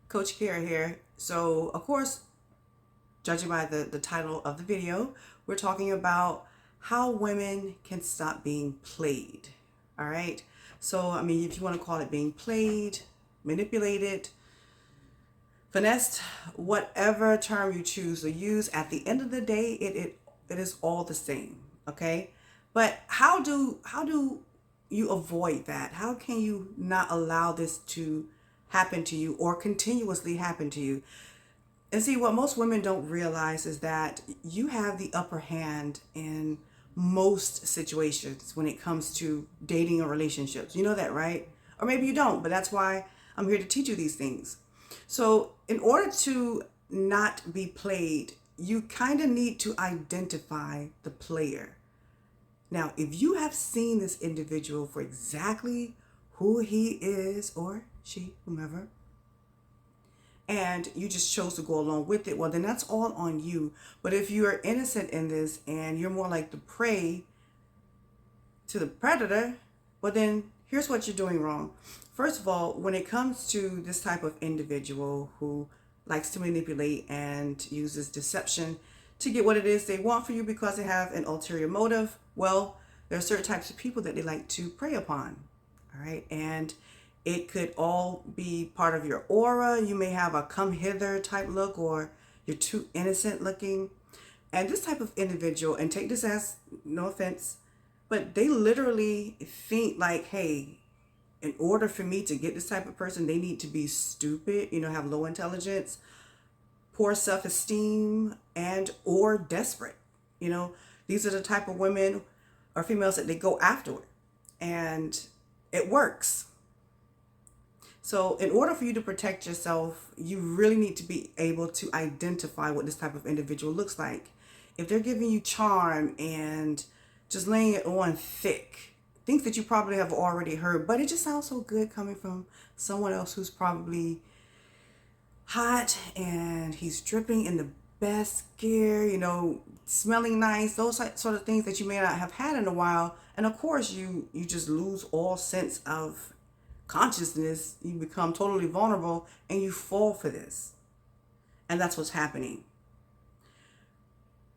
Coach Kara here. So, of course, judging by the title of the video, we're talking about how women can stop being played. All right. So, I mean, if you want to call it being played, manipulated, finessed, whatever term you choose to use, at the end of the day, it is all the same. Okay. But how do you avoid that? How can you not allow this to happen to you or continuously happen to you? And see, what most women don't realize is that you have the upper hand in most situations when it comes to dating or relationships. You know that, right? Or maybe you don't, but that's why I'm here to teach you these things. So, in order to not be played, you kind of need to identify the player. Now, if you have seen this individual for exactly who he is or she, whomever, and you just chose to go along with it, well, then that's all on you. But if you are innocent in this and you're more like the prey to the predator, well, then here's what you're doing wrong. First of all, when it comes to this type of individual who likes to manipulate and uses deception to get what it is they want for you because they have an ulterior motive, well, there are certain types of people that they like to prey upon. All right. And it could all be part of your aura. You may have a come hither type look, or you're too innocent looking. And this type of individual, and take this as no offense, but they literally think like, hey, in order for me to get this type of person, they need to be stupid, have low intelligence, poor self-esteem, and or desperate. You know, these are the type of women or females that they go after. And it works. So, in order for you to protect yourself, you really need to be able to identify what this type of individual looks like. If they're giving you charm and just laying it on thick, things that you probably have already heard, but it just sounds so good coming from someone else who's probably hot and he's dripping in the best gear, smelling nice, those sort of things that you may not have had in a while. And of course, you just lose all sense of consciousness. You become totally vulnerable and you fall for this. And that's what's happening.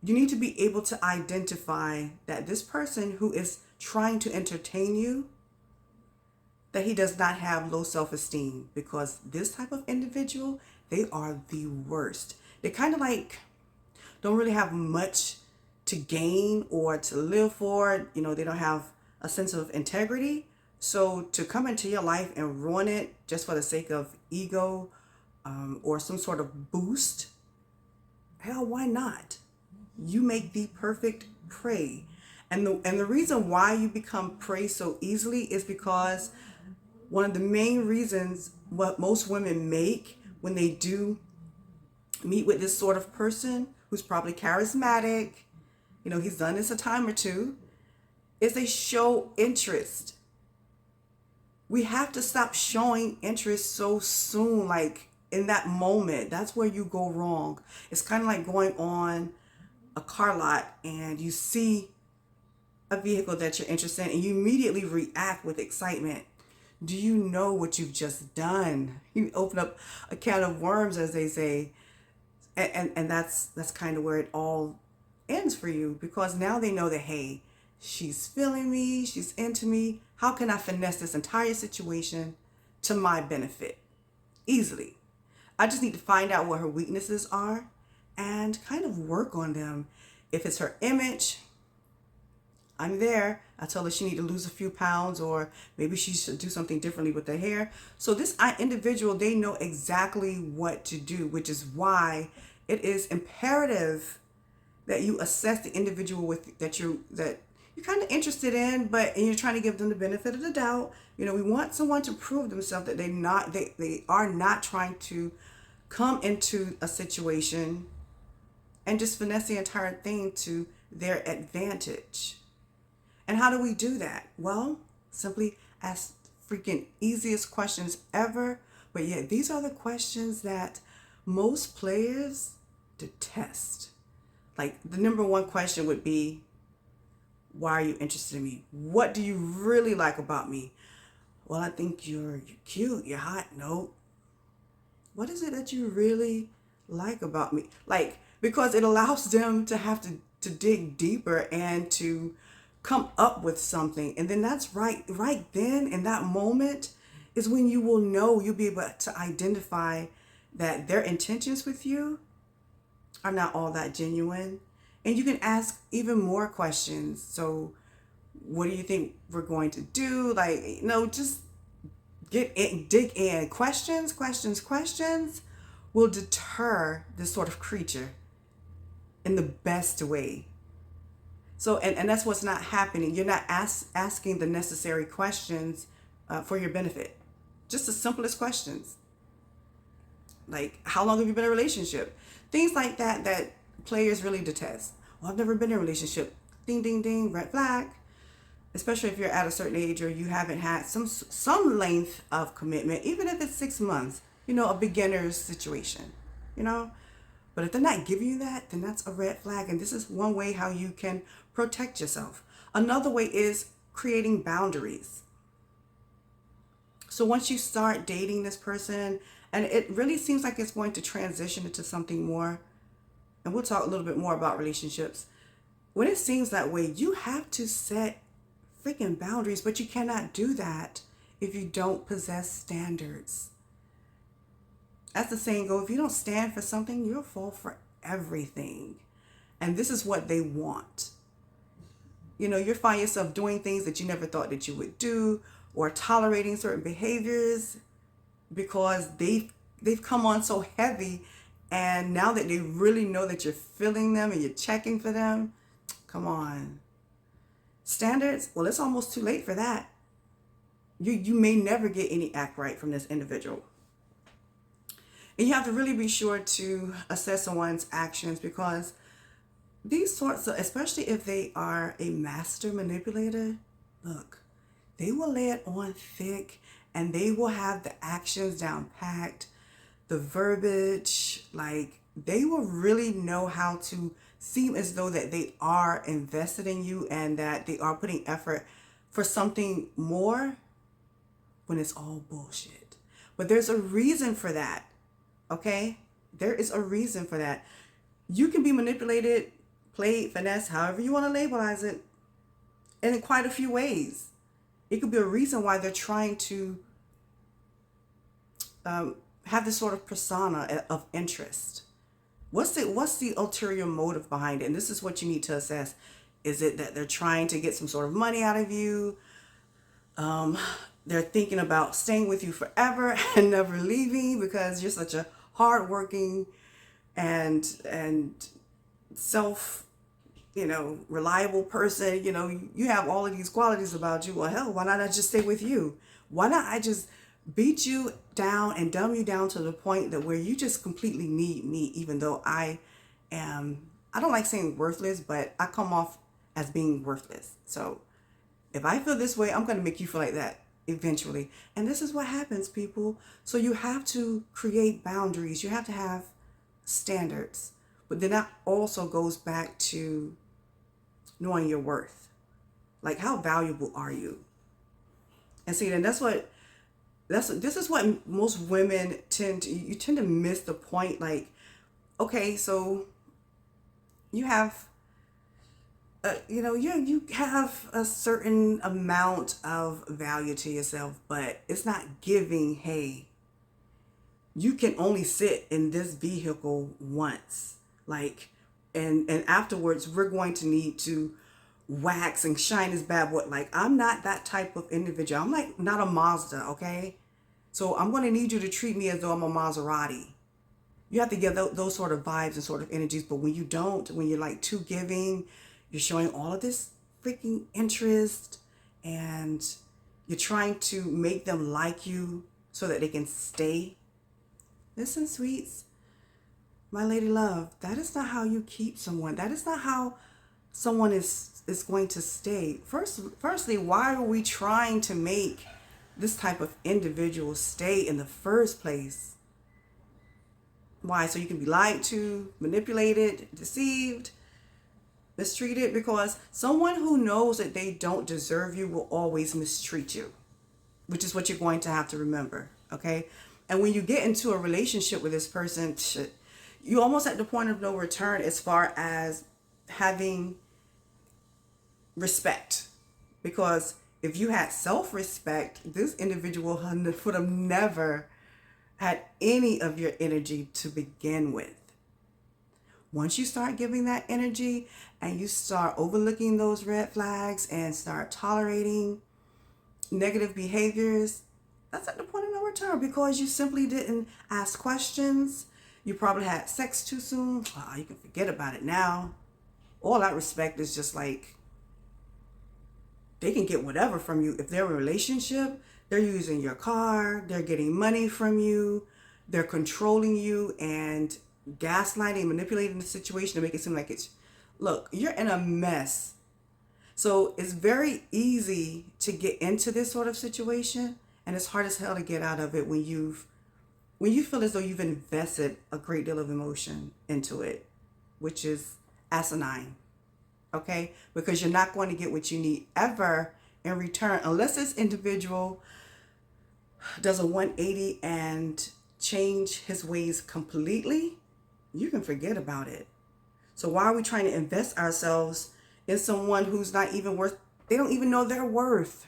You need to be able to identify that this person who is trying to entertain you, that he does not have low self-esteem, because this type of individual, they are the worst. They kind of like don't really have much to gain or to live for. They don't have a sense of integrity. So to come into your life and ruin it just for the sake of ego, or some sort of boost, hell, why not? You make the perfect prey. And the reason why you become prey so easily is because one of the main reasons what most women make when they do meet with this sort of person who's probably charismatic, he's done this a time or two, is they show interest. We have to stop showing interest so soon, like in that moment. That's where you go wrong. It's kind of like going on a car lot and you see a vehicle that you're interested in and you immediately react with excitement. Do you know what you've just done? You open up a can of worms, as they say. And that's kind of where it all ends for you, because now they know that, hey, she's feeling me, she's into me. How can I finesse this entire situation to my benefit? Easily. I just need to find out what her weaknesses are and kind of work on them. If it's her image, I'm there. I tell her she need to lose a few pounds, or maybe she should do something differently with her hair. So this individual, they know exactly what to do, which is why it is imperative that you assess the individual that you're kind of interested in, and you're trying to give them the benefit of the doubt. We want someone to prove themselves that they are not trying to come into a situation and just finesse the entire thing to their advantage. And how do we do that? Well, simply ask freaking easiest questions ever. But yet, these are the questions that most players detest. Like, the number one question would be, why are you interested in me? What do you really like about me? Well, I think you're cute, you're hot. No. what is it that you really like about me? Like, because it allows them to have to dig deeper and to come up with something. And then that's right then in that moment is when you will know, you'll be able to identify that their intentions with you are not all that genuine. And you can ask even more questions. So, what do you think we're going to do? Like, just get in, dig in. Questions will deter this sort of creature in the best way. So, and that's what's not happening. You're not asking the necessary questions for your benefit. Just the simplest questions. Like, how long have you been in a relationship? Things like that that players really detest. Well, I've never been in a relationship. Ding, ding, ding, red flag. Especially if you're at a certain age or you haven't had some length of commitment, even if it's 6 months, a beginner's situation, But if they're not giving you that, then that's a red flag. And this is one way how you can protect yourself. Another way is creating boundaries. So once you start dating this person, and it really seems like it's going to transition into something more, and we'll talk a little bit more about relationships. When it seems that way, you have to set freaking boundaries, but you cannot do that if you don't possess standards. As the saying goes, if you don't stand for something, you'll fall for everything. And this is what they want. You find yourself doing things that you never thought that you would do, or tolerating certain behaviors because they've come on so heavy, and now that they really know that you're feeling them and you're checking for them, come on. Standards, well, it's almost too late for that. You may never get any act right from this individual. And you have to really be sure to assess someone's actions, because these sorts of, especially if they are a master manipulator, look, they will lay it on thick, and they will have the actions down packed, the verbiage, like they will really know how to seem as though that they are invested in you and that they are putting effort for something more when it's all bullshit. But there's a reason for that. Okay? There is a reason for that. You can be manipulated, played, finesse, however you want to labelize it, and in quite a few ways. It could be a reason why they're trying to have this sort of persona of interest. What's the ulterior motive behind it? And this is what you need to assess. Is it that they're trying to get some sort of money out of you? They're thinking about staying with you forever and never leaving because you're such a hardworking and self, reliable person. You have all of these qualities about you. Well, hell, why not I just stay with you? Why not I just beat you down and dumb you down to the point that where you just completely need me, even though I don't like saying worthless, but I come off as being worthless. So if I feel this way, I'm going to make you feel like that eventually. And this is what happens, people. So you have to create boundaries. You have to have standards. But then that also goes back to knowing your worth. Like, how valuable are you? And see, then this is what most women tend to miss the point. Like, okay, so you have you have a certain amount of value to yourself, but it's not giving, hey, you can only sit in this vehicle once. Like, and afterwards we're going to need to wax and shine this bad boy. Like, I'm not that type of individual. I'm like not a Mazda, okay? So I'm going to need you to treat me as though I'm a Maserati. You have to get those sort of vibes and sort of energies. But when you don't, when you're like too giving, you're showing all of this freaking interest and you're trying to make them like you so that they can stay. Listen, sweets, my lady love, that is not how you keep someone. That is not how someone is going to stay. Firstly, why are we trying to make this type of individual stay in the first place? Why? So you can be lied to, manipulated, deceived, mistreated? Because someone who knows that they don't deserve you will always mistreat you, which is what you're going to have to remember, okay? And when you get into a relationship with this person, you almost at the point of no return as far as having respect. Because if you had self-respect, this individual would have never had any of your energy to begin with. Once you start giving that energy and you start overlooking those red flags and start tolerating negative behaviors, that's at the point of no return, because you simply didn't ask questions. You probably had sex too soon. Oh, you can forget about it now. All that respect is just like, they can get whatever from you. If they're in a relationship, they're using your car, they're getting money from you, they're controlling you and gaslighting, manipulating the situation to make it seem like it's, look, you're in a mess. So it's very easy to get into this sort of situation, and it's hard as hell to get out of it when you feel as though you've invested a great deal of emotion into it, which is asinine. Okay? Because you're not going to get what you need ever in return unless this individual does a 180 and change his ways completely. You can forget about it. So why are we trying to invest ourselves in someone who's not even worth, they don't even know their worth?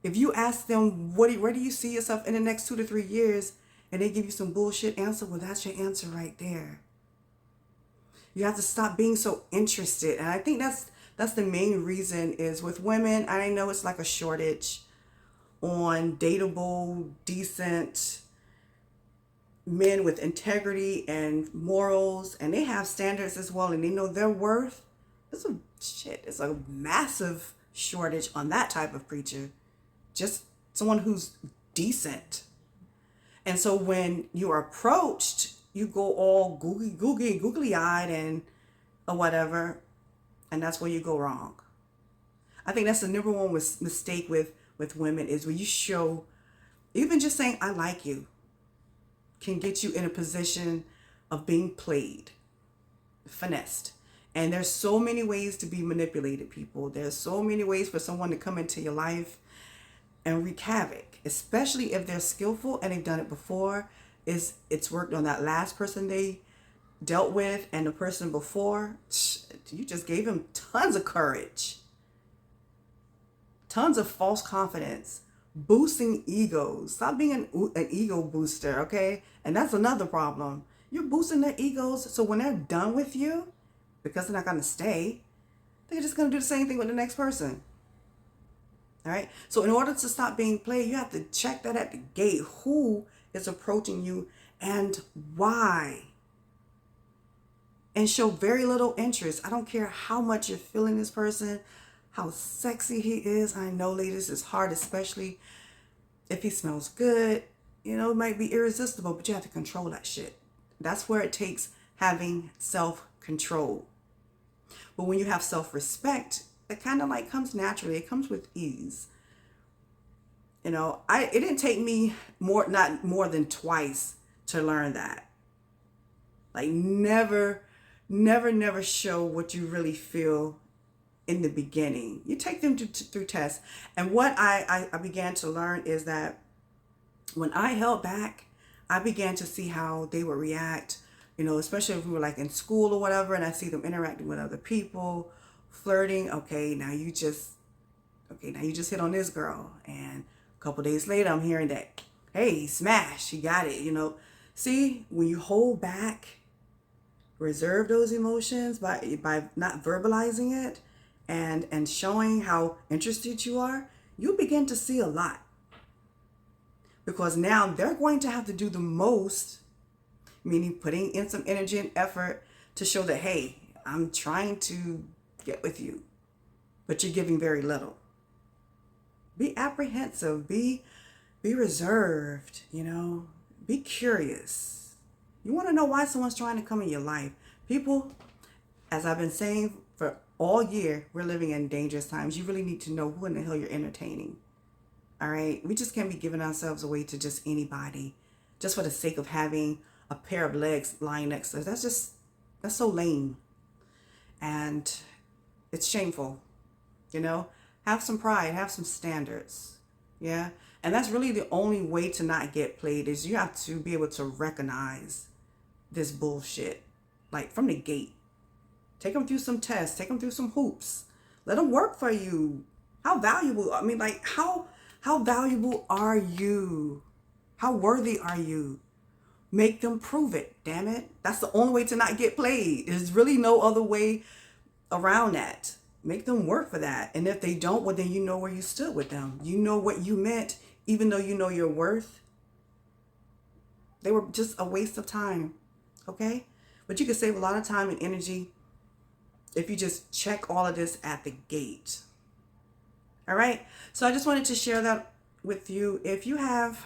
If you ask them, where do you see yourself in the next 2 to 3 years, and they give you some bullshit answer, well, that's your answer right there. You have to stop being so interested. And I think that's the main reason is with women, I know it's like a shortage on dateable, decent men with integrity and morals, and they have standards as well, and they know their worth. It's a massive shortage on that type of preacher. Just someone who's decent. And so when you are approached, you go all googly-eyed and or whatever, and that's where you go wrong. I think that's the number one mistake with women is when you show, even just saying I like you can get you in a position of being played, finessed. And there's so many ways to be manipulated, people. There's so many ways for someone to come into your life and wreak havoc, especially if they're skillful and they've done it before. It's worked on that last person they dealt with, and the person before, you just gave him tons of courage, tons of false confidence, boosting egos. Stop being an ego booster, okay? And that's another problem. You're boosting their egos, so when they're done with you, because they're not going to stay, they're just going to do the same thing with the next person. All right? So in order to stop being played, you have to check that at the gate. Who is approaching you and why? And show very little interest. I don't care how much you're feeling this person, how sexy he is. I know, ladies, it's hard, especially if he smells good. You know, it might be irresistible, but you have to control that shit. That's where it takes having self-control. But when you have self-respect, it kind of like comes naturally. It comes with ease. You know, it didn't take me not more than twice to learn that. Like never show what you really feel in the beginning. You take them through tests. And what I began to learn is that when I held back, I began to see how they would react, you know, especially if we were like in school or whatever, and I see them interacting with other people, flirting. Okay, now you just hit on this girl. And a couple days later, I'm hearing that, hey, he smashed, he got it, you know. See, when you hold back, reserve those emotions by not verbalizing it and showing how interested you are, you begin to see a lot. Because now they're going to have to do the most, meaning putting in some energy and effort to show that, hey, I'm trying to get with you, but you're giving very little. Be apprehensive, be reserved, you know, be curious. You want to know why someone's trying to come in your life. People, as I've been saying for all year, we're living in dangerous times. You really need to know who in the hell you're entertaining. All right? We just can't be giving ourselves away to just anybody just for the sake of having a pair of legs lying next to us. That's so lame. And it's shameful, you know? Have some pride, have some standards. Yeah? And that's really the only way to not get played, is you have to be able to recognize this bullshit, like from the gate. Take them through some tests, take them through some hoops. Let them work for you. How valuable, I mean, like, how valuable are you? How worthy are you? Make them prove it, damn it. That's the only way to not get played. There's really no other way around that. Make them work for that. And if they don't, well, then you know where you stood with them. You know what you meant, even though you know your worth. They were just a waste of time, okay? But you can save a lot of time and energy if you just check all of this at the gate. All right? So I just wanted to share that with you. If you have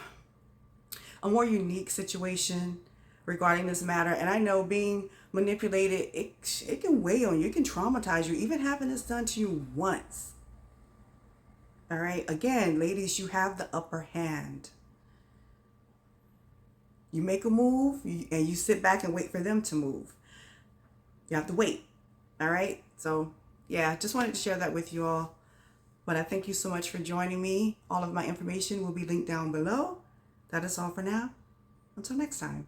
a more unique situation regarding this matter, and I know being manipulated, it can weigh on you, it can traumatize you, even having this done to you once. All right? Again, ladies, you have the upper hand. You make a move and you sit back and wait for them to move. You have to wait. All right? So, yeah, just wanted to share that with you all. But I thank you so much for joining me. All of my information will be linked down below. That is all for now. Until next time.